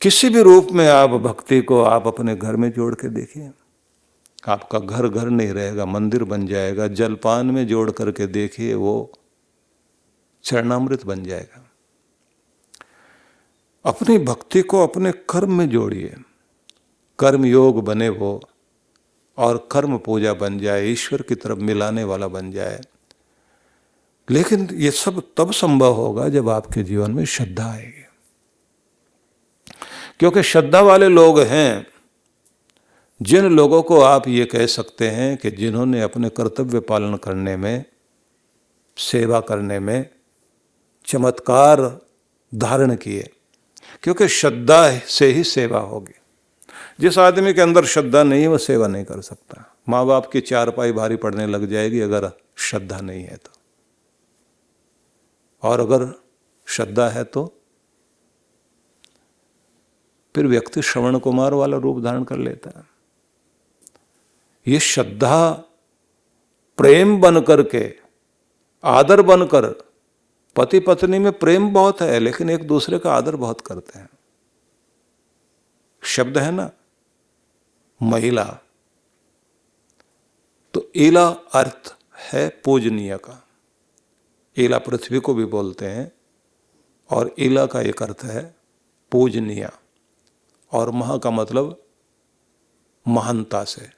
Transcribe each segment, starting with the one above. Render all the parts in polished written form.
किसी भी रूप में आप भक्ति को आप अपने घर में जोड़ के देखिए, आपका घर घर नहीं रहेगा, मंदिर बन जाएगा। जलपान में जोड़ करके देखिए, वो चरणामृत बन जाएगा। अपनी भक्ति को अपने कर्म में जोड़िए, कर्म योग बने वो, और कर्म पूजा बन जाए, ईश्वर की तरफ मिलाने वाला बन जाए। लेकिन ये सब तब संभव होगा जब आपके जीवन में श्रद्धा आएगी, क्योंकि श्रद्धा वाले लोग हैं जिन लोगों को आप ये कह सकते हैं कि जिन्होंने अपने कर्तव्य पालन करने में, सेवा करने में चमत्कार धारण किए, क्योंकि श्रद्धा से ही सेवा होगी। जिस आदमी के अंदर श्रद्धा नहीं है वो सेवा नहीं कर सकता। माँ बाप की चारपाई भारी पड़ने लग जाएगी अगर श्रद्धा नहीं है तो, और अगर श्रद्धा है तो फिर व्यक्ति श्रवण कुमार वाला रूप धारण कर लेता है। ये श्रद्धा प्रेम बन करके, आदर बनकर, पति पत्नी में प्रेम बहुत है लेकिन एक दूसरे का आदर बहुत करते हैं। शब्द है ना महिला, तो ईला अर्थ है पूजनीय का। ईला पृथ्वी को भी बोलते हैं, और ईला का एक अर्थ है पूजनीय, और महा का मतलब महानता से।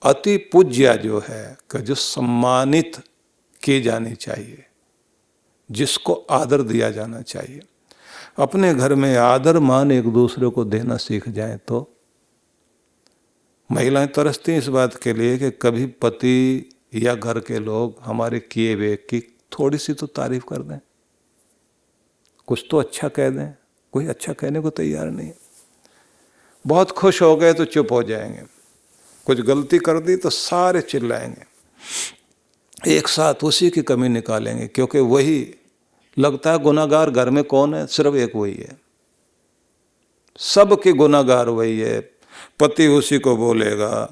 अति पूज्य जो है कि जो सम्मानित की जानी चाहिए, जिसको आदर दिया जाना चाहिए। अपने घर में आदर मान एक दूसरे को देना सीख जाए तो महिलाएं तरसती हैं इस बात के लिए कि कभी पति या घर के लोग हमारे किए हुए की थोड़ी सी तो तारीफ कर दें, कुछ तो अच्छा कह दें। कोई अच्छा कहने को तैयार नहीं। बहुत खुश हो गए तो चुप हो जाएंगे, कुछ गलती कर दी तो सारे चिल्लाएंगे, एक साथ उसी की कमी निकालेंगे, क्योंकि वही लगता है गुनाहगार घर में कौन है, सिर्फ एक वही है। सबके गुनाहगार वही है। पति उसी को बोलेगा,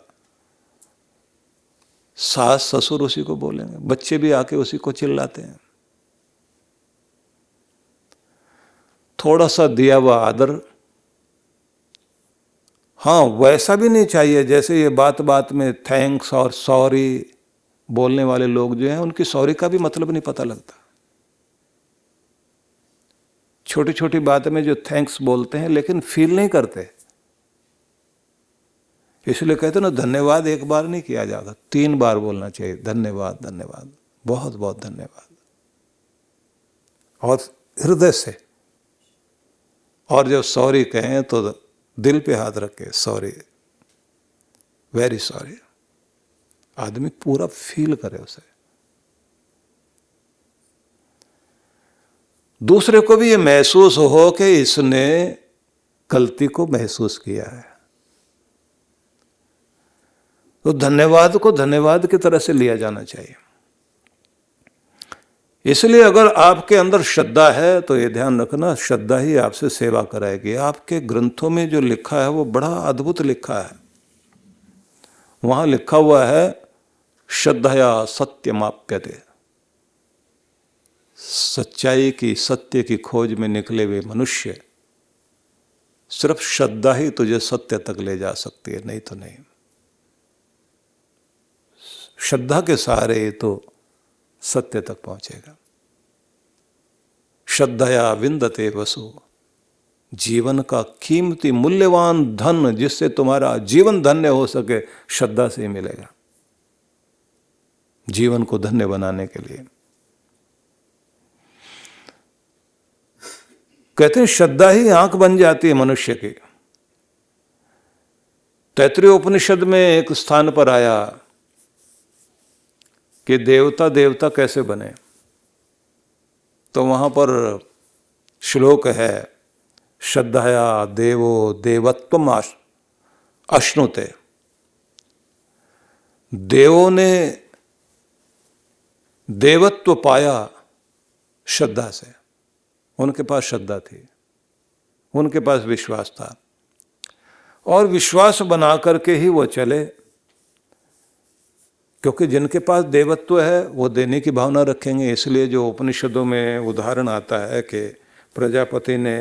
सास ससुर उसी को बोलेंगे, बच्चे भी आके उसी को चिल्लाते हैं। थोड़ा सा दिया हुआ आदर, हाँ वैसा भी नहीं चाहिए जैसे ये बात बात में थैंक्स और सॉरी बोलने वाले लोग जो हैं, उनकी सॉरी का भी मतलब नहीं पता लगता। छोटी छोटी बातें में जो थैंक्स बोलते हैं लेकिन फील नहीं करते, इसलिए कहते ना धन्यवाद एक बार नहीं किया जाता, 3 बार बोलना चाहिए। धन्यवाद, धन्यवाद, बहुत बहुत धन्यवाद, और हृदय से। और जब सॉरी कहें तो दिल पे हाथ रखे, सॉरी, वेरी सॉरी, आदमी पूरा फील करे उसे। दूसरे को भी ये महसूस हो कि इसने गलती को महसूस किया है। तो धन्यवाद को धन्यवाद की तरह से लिया जाना चाहिए। इसलिए अगर आपके अंदर श्रद्धा है तो ये ध्यान रखना, श्रद्धा ही आपसे सेवा कराएगी। आपके ग्रंथों में जो लिखा है वो बड़ा अद्भुत लिखा है। वहां लिखा हुआ है श्रद्धया सत्यमाप्यते, सच्चाई की, सत्य की खोज में निकले हुए मनुष्य, सिर्फ श्रद्धा ही तुझे सत्य तक ले जा सकती है, नहीं तो नहीं। श्रद्धा के सहारे तो सत्य तक पहुंचेगा। श्रद्धया विंदते वसु, जीवन का कीमती मूल्यवान धन जिससे तुम्हारा जीवन धन्य हो सके, श्रद्धा से ही मिलेगा। जीवन को धन्य बनाने के लिए कहते हैं श्रद्धा ही आंख बन जाती है मनुष्य की। तैत्तिरीय उपनिषद में एक स्थान पर आया कि देवता देवता कैसे बने, तो वहां पर श्लोक है श्रद्धया देवो देवत्वम अश्नुते। देवों ने देवत्व पाया श्रद्धा से, उनके पास श्रद्धा थी, उनके पास विश्वास था, और विश्वास बना करके ही वो चले। क्योंकि जिनके पास देवत्व है वो देने की भावना रखेंगे। इसलिए जो उपनिषदों में उदाहरण आता है कि प्रजापति ने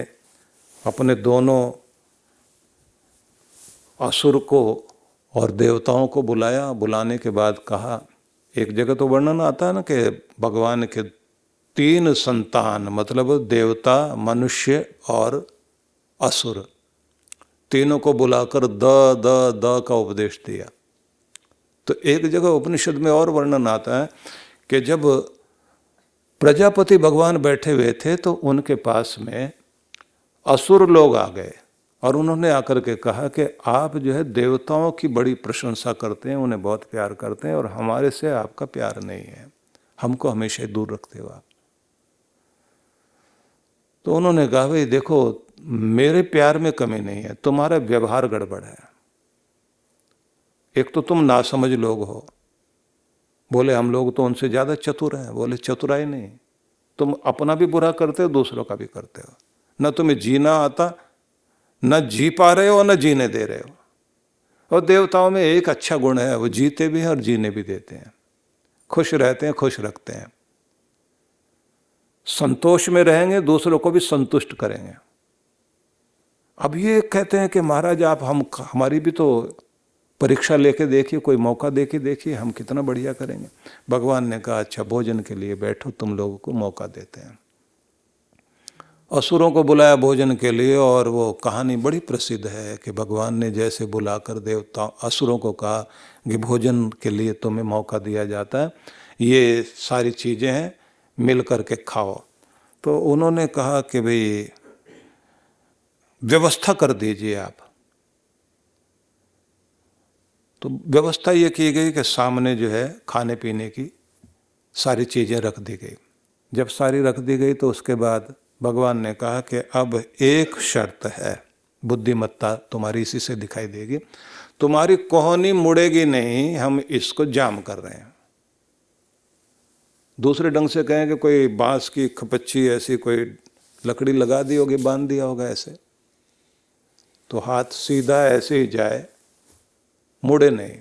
अपने दोनों असुर को और देवताओं को बुलाया। बुलाने के बाद कहा, एक जगह तो वर्णन आता है ना कि भगवान के 3 संतान, मतलब देवता, मनुष्य और असुर, तीनों को बुलाकर द द द का उपदेश दिया। तो एक जगह उपनिषद में और वर्णन आता है कि जब प्रजापति भगवान बैठे हुए थे तो उनके पास में असुर लोग आ गए और उन्होंने आकर के कहा कि आप जो है देवताओं की बड़ी प्रशंसा करते हैं, उन्हें बहुत प्यार करते हैं और हमारे से आपका प्यार नहीं है, हमको हमेशा दूर रखते हो आप। तो उन्होंने कहा, भाई देखो, मेरे प्यार में कमी नहीं है, तुम्हारा व्यवहार गड़बड़ है। एक तो तुम नासमझ लोग हो। बोले हम लोग तो उनसे ज्यादा चतुर हैं। बोले चतुराई नहीं, तुम अपना भी बुरा करते हो, दूसरों का भी करते हो। न तुम्हें जीना आता, न जी पा रहे हो, न जीने दे रहे हो। और देवताओं में एक अच्छा गुण है, वो जीते भी हैं और जीने भी देते हैं, खुश रहते हैं, खुश रखते हैं, संतोष में रहेंगे, दूसरों को भी संतुष्ट करेंगे। अब ये कहते हैं कि महाराज आप हमारी भी तो परीक्षा लेके देखिए, कोई मौका देके देखिए, हम कितना बढ़िया करेंगे। भगवान ने कहा, अच्छा भोजन के लिए बैठो, तुम लोगों को मौका देते हैं। असुरों को बुलाया भोजन के लिए और वो कहानी बड़ी प्रसिद्ध है कि भगवान ने जैसे बुलाकर देवता असुरों को कहा कि भोजन के लिए तुम्हें मौका दिया जाता है, ये सारी चीज़ें हैं, मिल करके खाओ। तो उन्होंने कहा कि भाई व्यवस्था कर दीजिए आप। तो व्यवस्था ये की गई कि सामने जो है खाने पीने की सारी चीज़ें रख दी गई। जब सारी रख दी गई तो उसके बाद भगवान ने कहा कि अब एक शर्त है, बुद्धिमत्ता तुम्हारी इसी से दिखाई देगी, तुम्हारी कोहनी मुड़ेगी नहीं, हम इसको जाम कर रहे हैं। दूसरे ढंग से कहें कि कोई बांस की खपच्ची ऐसी कोई लकड़ी लगा दी होगी, बांध दिया होगा ऐसे, तो हाथ सीधा ऐसे ही जाए, मुड़े नहीं।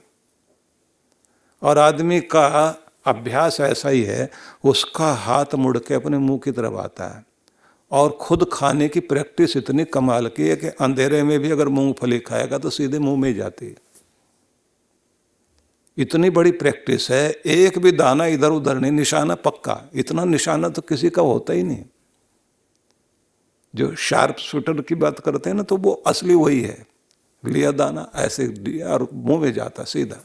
और आदमी का अभ्यास ऐसा ही है, उसका हाथ मुड़ के अपने मुंह की तरफ आता है। और खुद खाने की प्रैक्टिस इतनी कमाल की है कि अंधेरे में भी अगर मूंगफली खाएगा तो सीधे मुंह में ही जाती है। इतनी बड़ी प्रैक्टिस है, एक भी दाना इधर उधर नहीं, निशाना पक्का। इतना निशाना तो किसी का होता ही नहीं। जो शार्प शूटर की बात करते हैं ना, तो वो असली वही है, लिया दाना ऐसे दिया और मुंह में जाता सीधा।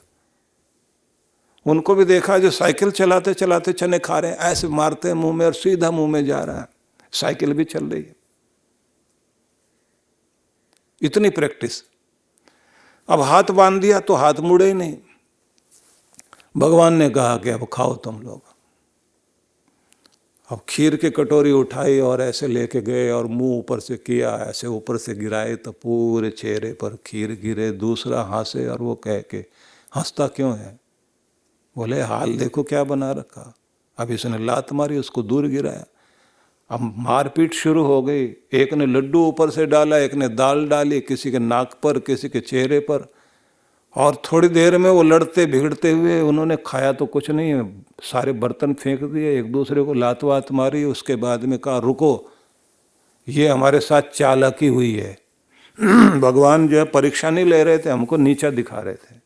उनको भी देखा जो साइकिल चलाते चलाते चने खा रहे हैं, ऐसे मारते हैं मुंह में और सीधा मुंह में जा रहा है, साइकिल भी चल रही है। इतनी प्रैक्टिस। अब हाथ बांध दिया तो हाथ मुड़े ही नहीं। भगवान ने कहा कि अब खाओ तुम लोग। अब खीर की कटोरी उठाई और ऐसे लेके गए और मुंह ऊपर से किया, ऐसे ऊपर से गिराए तो पूरे चेहरे पर खीर गिरे। दूसरा हंसे और वो कह के, हंसता क्यों है? बोले हाल देखो क्या बना रखा। अब इसने लात मारी, उसको दूर गिराया। अब मारपीट शुरू हो गई। एक ने लड्डू ऊपर से डाला, एक ने दाल डाली, किसी के नाक पर, किसी के चेहरे पर। और थोड़ी देर में वो लड़ते भिगड़ते हुए, उन्होंने खाया तो कुछ नहीं, सारे बर्तन फेंक दिए, एक दूसरे को लात वात मारी। उसके बाद में कहा रुको, ये हमारे साथ चालाकी हुई है। भगवान जो है परीक्षा नहीं ले रहे थे, हमको नीचा दिखा रहे थे।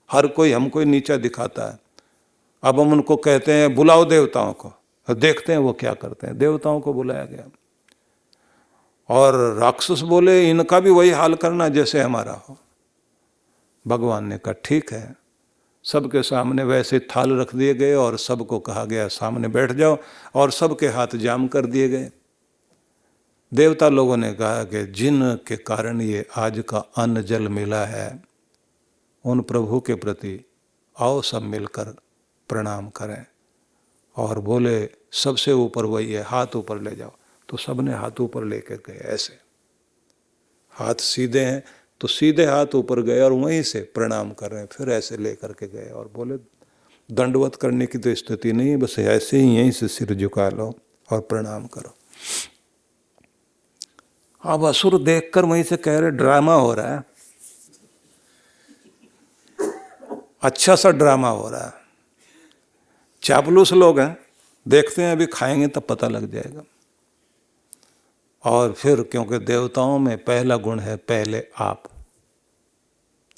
हर कोई हमको ही नीचा दिखाता है। अब हम उनको कहते हैं बुलाओ देवताओं को, देखते हैं वो क्या करते हैं। देवताओं को बुलाया गया और राक्षस बोले इनका भी वही हाल करना जैसे हमारा हो। भगवान ने कहा ठीक है। सबके सामने वैसे थाल रख दिए गए और सबको कहा गया सामने बैठ जाओ, और सबके हाथ जाम कर दिए गए। देवता लोगों ने कहा कि जिन के कारण ये आज का अन्न जल मिला है, उन प्रभु के प्रति आओ सब मिलकर प्रणाम करें। और बोले सबसे ऊपर वही है, हाथ ऊपर ले जाओ। तो सबने हाथ ऊपर लेकर गए, ऐसे हाथ सीधे हैं तो सीधे हाथ ऊपर गए और वहीं से प्रणाम कर रहे हैं। फिर ऐसे लेकर के गए और बोले दंडवत करने की तो स्थिति नहीं, बस ऐसे ही यहीं से सिर झुका लो और प्रणाम करो। अब असुर देखकर वहीं से कह रहे ड्रामा हो रहा है, अच्छा सा ड्रामा हो रहा है। चापलूस लोग हैं, देखते हैं अभी खाएंगे तब पता लग जाएगा। और फिर क्योंकि देवताओं में पहला गुण है पहले आप,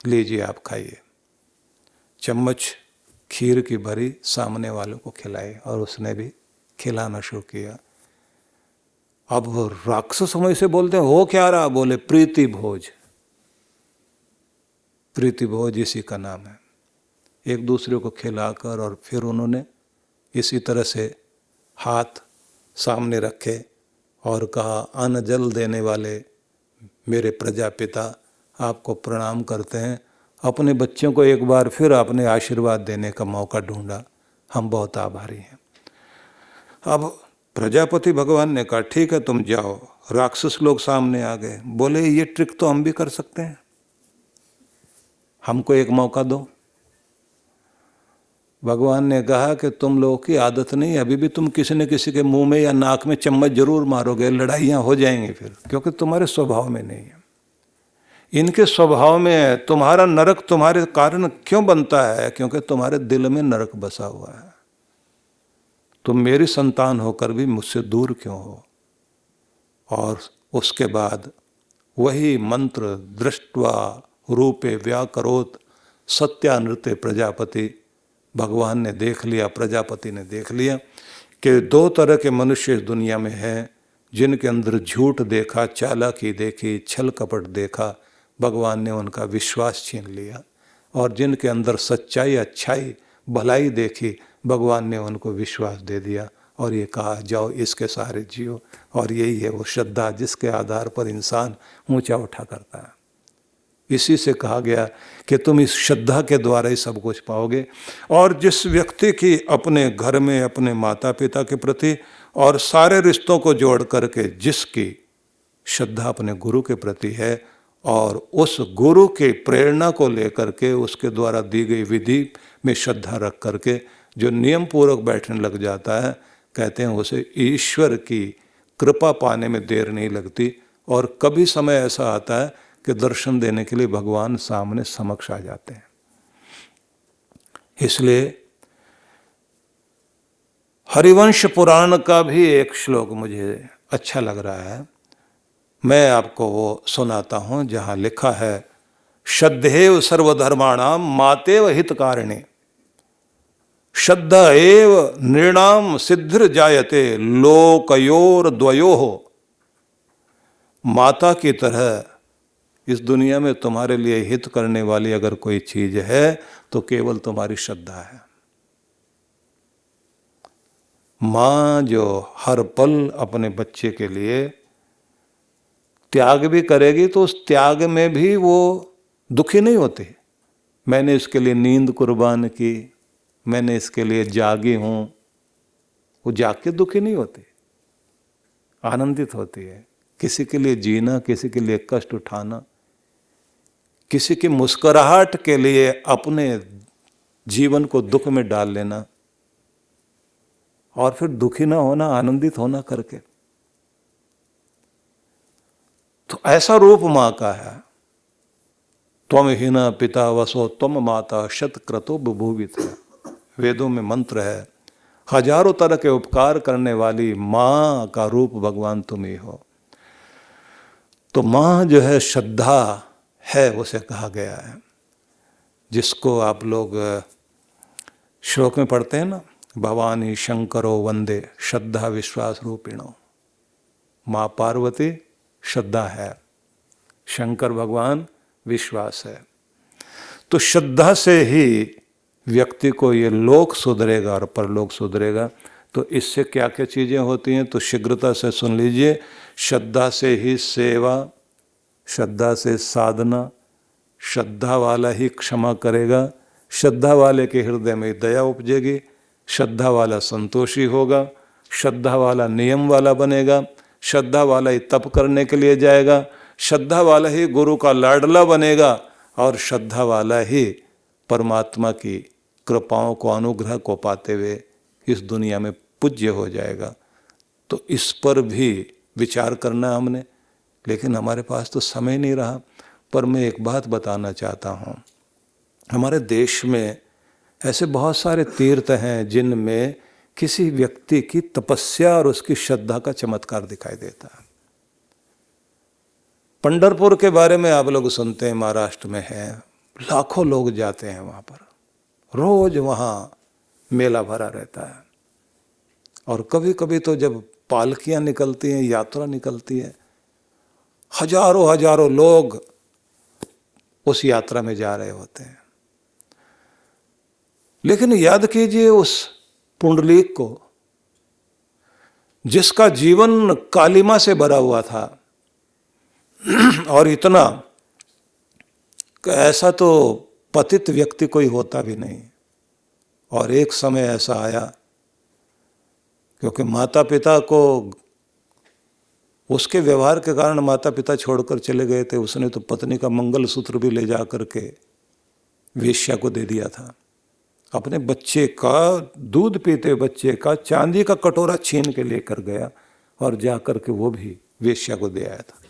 लीजिए आप खाइए। चम्मच खीर की भरी, सामने वालों को खिलाई और उसने भी खिलाना शुरू किया। अब वो राक्षस समय से बोलते हैं हो क्या रहा, बोले प्रीति भोज। प्रीति भोज इसी का नाम है। एक दूसरे को खिलाकर और फिर उन्होंने इसी तरह से हाथ सामने रखे और कहा अन्न जल देने वाले मेरे प्रजापिता आपको प्रणाम करते हैं। अपने बच्चों को एक बार फिर अपने आशीर्वाद देने का मौका ढूंढा, हम बहुत आभारी हैं। अब प्रजापति भगवान ने कहा ठीक है तुम जाओ। राक्षस लोग सामने आ गए, बोले ये ट्रिक तो हम भी कर सकते हैं, हमको एक मौका दो। भगवान ने कहा कि तुम लोगों की आदत नहीं, अभी भी तुम किसी न किसी के मुंह में या नाक में चम्मच जरूर मारोगे, लड़ाइयाँ हो जाएंगी फिर, क्योंकि तुम्हारे स्वभाव में नहीं है। इनके स्वभाव में है। तुम्हारा नरक तुम्हारे कारण क्यों बनता है? क्योंकि तुम्हारे दिल में नरक बसा हुआ है। तुम मेरी संतान होकर भी मुझसे दूर क्यों हो? और उसके बाद वही मंत्र दृष्ट्वा रूपे व्याकरोत सत्यानृत्य प्रजापति, भगवान ने देख लिया, प्रजापति ने देख लिया कि दो तरह के मनुष्य इस दुनिया में हैं, जिनके अंदर झूठ देखा, चालाकी देखी, छल कपट देखा, भगवान ने उनका विश्वास छीन लिया। और जिनके अंदर सच्चाई, अच्छाई, भलाई देखी, भगवान ने उनको विश्वास दे दिया और ये कहा जाओ इसके सहारे जियो। और यही है वो श्रद्धा जिसके आधार पर इंसान ऊंचा उठा करता है। इसी से कहा गया कि तुम इस श्रद्धा के द्वारा ही सब कुछ पाओगे। और जिस व्यक्ति की अपने घर में अपने माता पिता के प्रति और सारे रिश्तों को जोड़ करके जिसकी श्रद्धा अपने गुरु के प्रति है और उस गुरु के प्रेरणा को लेकर के उसके द्वारा दी गई विधि में श्रद्धा रख करके जो नियम पूर्वक बैठने लग जाता है, कहते हैं उसे ईश्वर की कृपा पाने में देर नहीं लगती। और कभी समय ऐसा आता है कि दर्शन देने के लिए भगवान सामने समक्ष आ जाते हैं। इसलिए हरिवंश पुराण का भी एक श्लोक मुझे अच्छा लग रहा है, मैं आपको वो सुनाता हूं, जहां लिखा है श्रद्धेव सर्वधर्माणाम मातेव हितकारिणे श्रद्धा एव नृणाम सिद्धिर जायते लोकयोर द्वयोः। माता की तरह इस दुनिया में तुम्हारे लिए हित करने वाली अगर कोई चीज है तो केवल तुम्हारी श्रद्धा है। मां जो हर पल अपने बच्चे के लिए त्याग भी करेगी तो उस त्याग में भी वो दुखी नहीं होती। मैंने इसके लिए नींद कुर्बान की, मैंने इसके लिए जागी हूं, वो जाग के दुखी नहीं होती, आनंदित होती है। किसी के लिए जीना, किसी के लिए कष्ट उठाना, किसी की मुस्कुराहट के लिए अपने जीवन को दुख में डाल लेना और फिर दुखी ना होना, आनंदित होना करके, तो ऐसा रूप मां का है। त्वम हीना पिता वसो त्वम माता शतक्रतो बुभुवित है, वेदों में मंत्र है। हजारों तरह के उपकार करने वाली मां का रूप भगवान तुम ही हो। तो मां जो है श्रद्धा है, उसे कहा गया है, जिसको आप लोग श्लोक में पढ़ते हैं ना, भवानी शंकरो वंदे श्रद्धा विश्वास रूपिणो। मां पार्वती श्रद्धा है, शंकर भगवान विश्वास है। तो श्रद्धा से ही व्यक्ति को ये लोक सुधरेगा और परलोक सुधरेगा। तो इससे क्या क्या चीज़ें होती हैं, तो शीघ्रता से सुन लीजिए। श्रद्धा से ही सेवा, श्रद्धा से साधना, श्रद्धा वाला ही क्षमा करेगा, श्रद्धा वाले के हृदय में दया उपजेगी, श्रद्धा वाला संतोषी होगा, श्रद्धा वाला नियम वाला बनेगा, श्रद्धा वाला ही तप करने के लिए जाएगा, श्रद्धा वाला ही गुरु का लाडला बनेगा और श्रद्धा वाला ही परमात्मा की कृपाओं को, अनुग्रह को पाते हुए इस दुनिया में पूज्य हो जाएगा। तो इस पर भी विचार करना हमने, लेकिन हमारे पास तो समय नहीं रहा। पर मैं एक बात बताना चाहता हूँ, हमारे देश में ऐसे बहुत सारे तीर्थ हैं जिनमें किसी व्यक्ति की तपस्या और उसकी श्रद्धा का चमत्कार दिखाई देता है। पंढरपुर के बारे में आप लोग सुनते हैं, महाराष्ट्र में है, लाखों लोग जाते हैं वहाँ पर, रोज वहाँ मेला भरा रहता है। और कभी कभी तो जब पालकियाँ निकलती हैं, यात्रा निकलती है, हजारों हजारों लोग उस यात्रा में जा रहे होते हैं। लेकिन याद कीजिए उस पुंडलीक को, जिसका जीवन कालिमा से भरा हुआ था, और इतना कि ऐसा तो पतित व्यक्ति कोई होता भी नहीं। और एक समय ऐसा आया, क्योंकि माता पिता को, उसके व्यवहार के कारण माता पिता छोड़कर चले गए थे, उसने तो पत्नी का मंगलसूत्र भी ले जा करके वेश्या को दे दिया था। अपने बच्चे का, दूध पीते बच्चे का चांदी का कटोरा छीन के लेकर गया और जा करके वो भी वेश्या को दे आया था।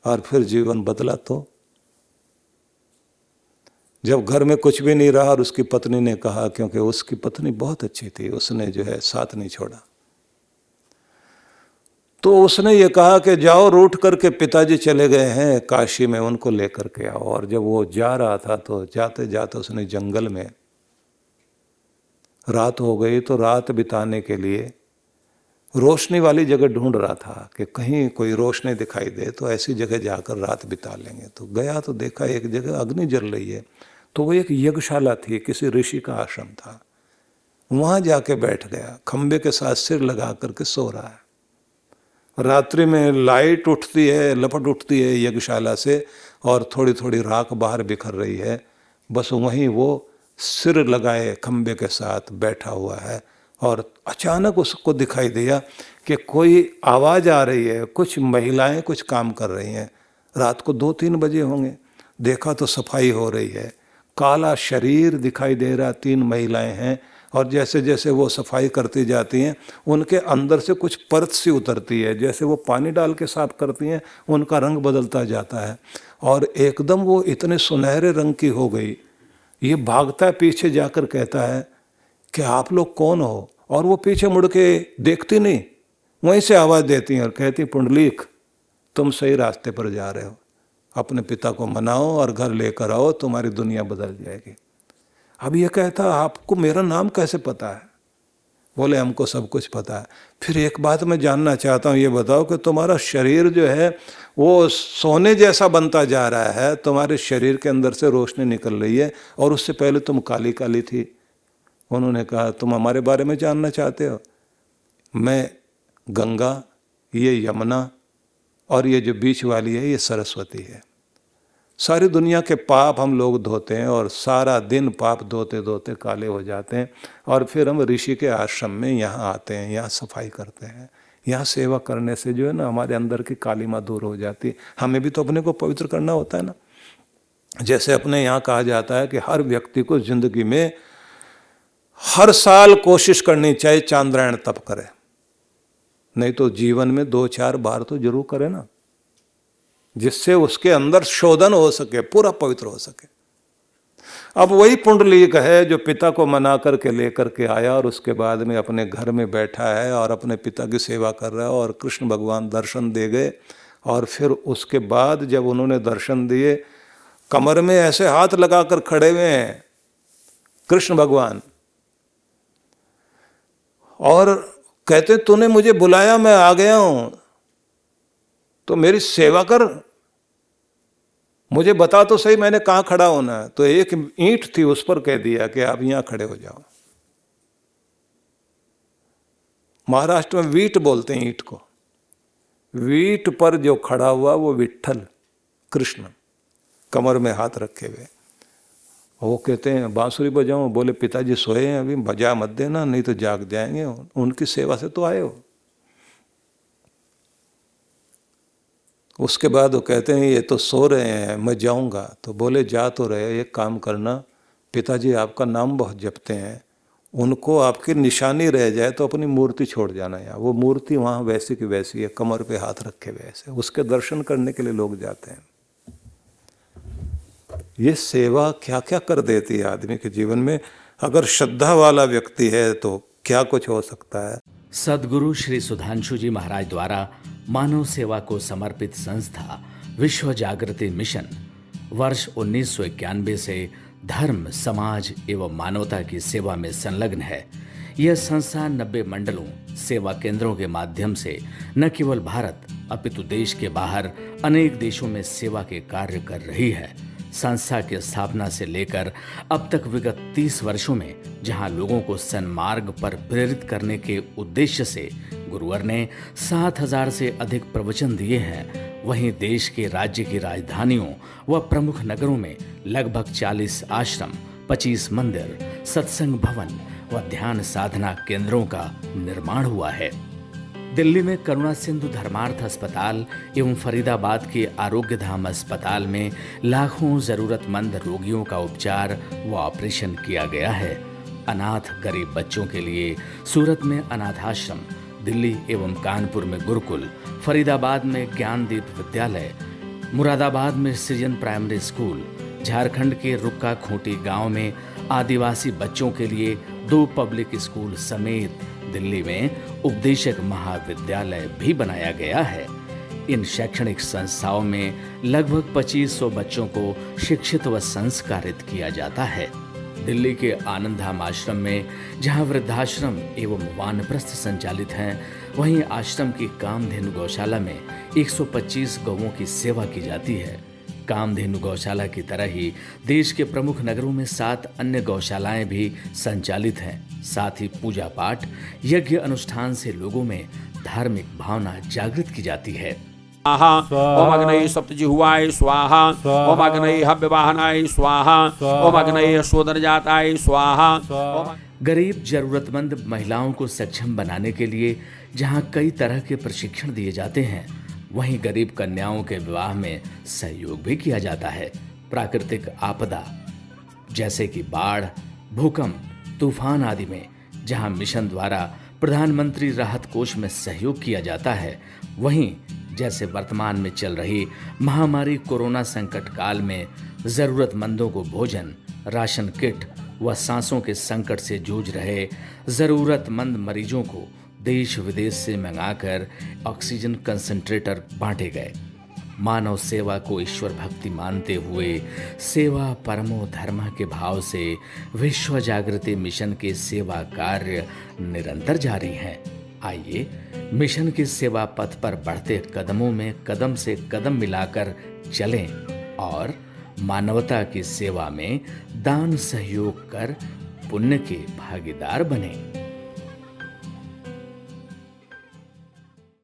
और फिर जीवन बदला तो जब घर में कुछ भी नहीं रहा और उसकी पत्नी ने कहा, क्योंकि उसकी पत्नी बहुत अच्छी थी, उसने जो है साथ नहीं छोड़ा, तो उसने ये कहा कि जाओ, रूठ करके पिताजी चले गए हैं काशी में, उनको लेकर के आओ। और जब वो जा रहा था तो जाते जाते उसने जंगल में, रात हो गई तो रात बिताने के लिए रोशनी वाली जगह ढूंढ रहा था कि कहीं कोई रोशनी दिखाई दे तो ऐसी जगह जाकर रात बिता लेंगे। तो गया तो देखा एक जगह अग्नि जल रही है, तो वो एक यज्ञशाला थी, किसी ऋषि का आश्रम था। वहां जाके बैठ गया, खंबे के साथ सिर लगा करके सो रहा है। रात्रि में लाइट उठती है, लपट उठती है यज्ञशाला से, और थोड़ी थोड़ी राख बाहर बिखर रही है। बस वहीं वो सिर लगाए खंबे के साथ बैठा हुआ है, और अचानक उसको दिखाई दिया कि कोई आवाज़ आ रही है, कुछ महिलाएं कुछ काम कर रही हैं। रात को 2-3 बजे होंगे। देखा तो सफाई हो रही है, काला शरीर दिखाई दे रहा, 3 महिलाएं हैं, और जैसे जैसे वो सफाई करती जाती हैं उनके अंदर से कुछ परत सी उतरती है, जैसे वो पानी डाल के साफ करती हैं, उनका रंग बदलता जाता है, और एकदम वो इतने सुनहरे रंग की हो गई। ये भागता है, पीछे जाकर कहता है कि आप लोग कौन हो? और वो पीछे मुड़ के देखती नहीं, वहीं से आवाज़ देती हैं और कहती, पुंडलीक, तुम सही रास्ते पर जा रहे हो, अपने पिता को मनाओ और घर लेकर आओ, तुम्हारी दुनिया बदल जाएगी। अब ये कहता, आपको मेरा नाम कैसे पता है? बोले, हमको सब कुछ पता है। फिर एक बात मैं जानना चाहता हूँ, ये बताओ कि तुम्हारा शरीर जो है वो सोने जैसा बनता जा रहा है, तुम्हारे शरीर के अंदर से रोशनी निकल रही है, और उससे पहले तुम काली काली थी। उन्होंने कहा, तुम हमारे बारे में जानना चाहते हो? मैं गंगा, ये यमुना, और ये जो बीच वाली है ये सरस्वती है। सारी दुनिया के पाप हम लोग धोते हैं, और सारा दिन पाप धोते धोते काले हो जाते हैं, और फिर हम ऋषि के आश्रम में यहाँ आते हैं, यहाँ सफाई करते हैं। यहाँ सेवा करने से जो है ना, हमारे अंदर की कालिमा दूर हो जाती है। हमें भी तो अपने को पवित्र करना होता है ना। जैसे अपने यहाँ कहा जाता है कि हर व्यक्ति को जिंदगी में हर साल कोशिश करनी चाहिए चांद्रायण तप करे, नहीं तो जीवन में 2-4 बार तो जरूर करे ना, जिससे उसके अंदर शोधन हो सके, पूरा पवित्र हो सके। अब वही पुंडलीक है जो पिता को मना करके लेकर के आया, और उसके बाद में अपने घर में बैठा है और अपने पिता की सेवा कर रहा है, और कृष्ण भगवान दर्शन दे गए। और फिर उसके बाद जब उन्होंने दर्शन दिए, कमर में ऐसे हाथ लगाकर खड़े हुए हैं कृष्ण भगवान, और कहते, तूने मुझे बुलाया, मैं आ गया हूं, तो मेरी सेवा कर, मुझे बता तो सही मैंने कहाँ खड़ा होना है। तो एक ईंट थी, उस पर कह दिया कि आप यहां खड़े हो जाओ। महाराष्ट्र में वीट बोलते हैं ईंट को। वीट पर जो खड़ा हुआ वो विट्ठल कृष्ण, कमर में हाथ रखे हुए। वो कहते हैं, बांसुरी बजाऊं? बोले, पिताजी सोए हैं, अभी बजा मत देना, नहीं तो जाग जाएंगे, उनकी सेवा से तो आए हो। उसके बाद वो कहते हैं, ये तो सो रहे हैं, मैं जाऊंगा। तो बोले, जा तो रहे, एक काम करना, पिताजी आपका नाम बहुत जपते हैं, उनको आपकी निशानी रह जाए तो अपनी मूर्ति छोड़ जाना। यहाँ वो मूर्ति वहाँ वैसी की वैसी है, कमर पे हाथ रखे वैसे, उसके दर्शन करने के लिए लोग जाते हैं। ये सेवा क्या क्या कर देती है आदमी के जीवन में। अगर श्रद्धा वाला व्यक्ति है तो क्या कुछ हो सकता है। सद्गुरु श्री सुधांशु जी महाराज द्वारा मानव सेवा को समर्पित संस्था विश्व जागृति मिशन वर्ष 1991 से धर्म, समाज एवं मानवता की सेवा में संलग्न है। यह संस्था 90 मंडलों, सेवा केंद्रों के माध्यम से न केवल भारत अपितु देश के बाहर अनेक देशों में सेवा के कार्य कर रही है। संस्था की स्थापना से लेकर अब तक विगत 30 वर्षों में जहां लोगों को सन्मार्ग पर प्रेरित करने के उद्देश्य से गुरुवर ने 7000 से अधिक प्रवचन दिए हैं, वहीं देश के राज्य की राजधानियों व प्रमुख नगरों में लगभग 40 आश्रम, 25 मंदिर, सत्संग भवन व ध्यान साधना केंद्रों का निर्माण हुआ है। दिल्ली में करुणा सिंधु धर्मार्थ अस्पताल एवं फरीदाबाद के आरोग्य धाम अस्पताल में लाखों जरूरतमंद रोगियों का उपचार व ऑपरेशन किया गया है। अनाथ गरीब बच्चों के लिए सूरत में अनाथाश्रम, दिल्ली एवं कानपुर में गुरुकुल, फरीदाबाद में ज्ञानदीप विद्यालय, मुरादाबाद में सृजन प्राइमरी स्कूल, झारखंड के रुक्का खूंटी गांव में आदिवासी बच्चों के लिए 2 पब्लिक स्कूल समेत दिल्ली में उपदेशक महाविद्यालय भी बनाया गया है। इन शैक्षणिक संस्थाओं में लगभग 2500 बच्चों को शिक्षित व संस्कारित किया जाता है। दिल्ली के आनंद धाम आश्रम में जहां वृद्धाश्रम एवं वानप्रस्थ संचालित हैं, वहीं आश्रम की कामधेनु गौशाला में 125 गौओं की सेवा की जाती है। कामधेनु गौशाला की तरह ही देश के प्रमुख नगरों में 7 अन्य गौशालाएं भी संचालित हैं। साथ ही पूजा पाठ, यज्ञ अनुष्ठान से लोगों में धार्मिक भावना जागृत की जाती है। ओम अग्नये सप्तजिह्वाय स्वाहा, ओम अग्नये हव्यवाहनाय स्वाहा, ओम अग्नये शोधनजाताय स्वाहा। गरीब जरूरतमंद महिलाओं को सक्षम बनाने के लिए जहां कई तरह के प्रशिक्षण दिए जाते हैं, वहीं गरीब कन्याओं के विवाह में सहयोग भी किया जाता है। प्राकृतिक आपदा जैसे कि बाढ़, भूकंप, तूफान आदि में जहां मिशन द्वारा प्रधानमंत्री राहत कोष में सहयोग किया जाता है, वहीं जैसे वर्तमान में चल रही महामारी कोरोना संकट काल में जरूरतमंदों को भोजन, राशन किट व सांसों के संकट से जूझ रहे जरूरतमंद मरीजों को देश विदेश से मंगाकर ऑक्सीजन कंसंट्रेटर बांटे गए। मानव सेवा को ईश्वर भक्ति मानते हुए सेवा परमो धर्म के भाव से विश्व जागृति मिशन के सेवा कार्य निरंतर जारी हैं। आइए मिशन के सेवा पथ पर बढ़ते कदमों में कदम से कदम मिलाकर चलें और मानवता की सेवा में दान सहयोग कर पुण्य के भागीदार बनें।